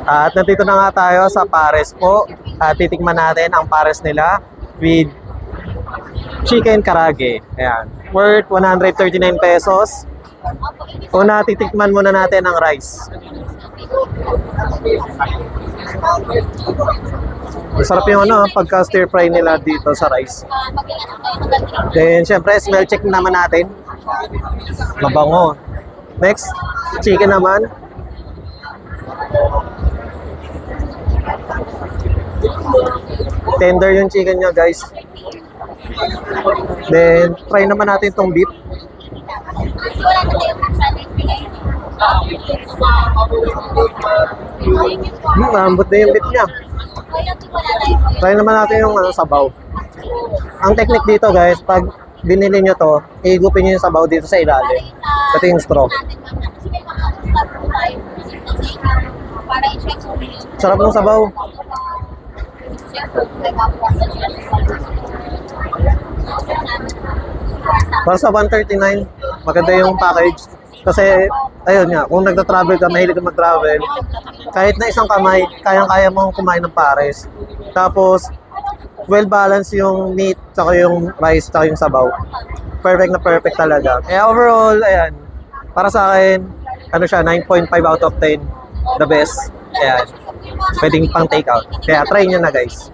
At nandito na nga tayo sa pares po. At titikman natin ang pares nila with chicken karage. Ayan. Worth 139 pesos. Una, titikman muna natin ang rice. Masarap yung pagka stir fry nila dito sa rice. Then, syempre, smell check naman natin. Mabango. Next, chicken naman. Tender yung chicken niya, guys. Then, try naman natin itong beef. Malambot na yung beef niya. Try naman natin yung sabaw. Ang technique dito, guys, pag binili nyo to, igupin nyo yung sabaw dito sa ilalim. Ito yung straw. Sarap ng sabaw. Para sa 139, maganda yung package. Kasi, ayun nga, kung nagta-travel ka, mahilig ka mag-travel, kahit na isang kamay, kayang-kaya mong kumain ng pares. Tapos, well-balanced yung meat, tsaka yung rice, tsaka yung sabaw. Perfect na perfect talaga. Kaya overall, ayan, para sa akin, ano siya, 9.5 out of 10. The best. Ayan. Pwedeng pang take out. Kaya try nyo na, guys.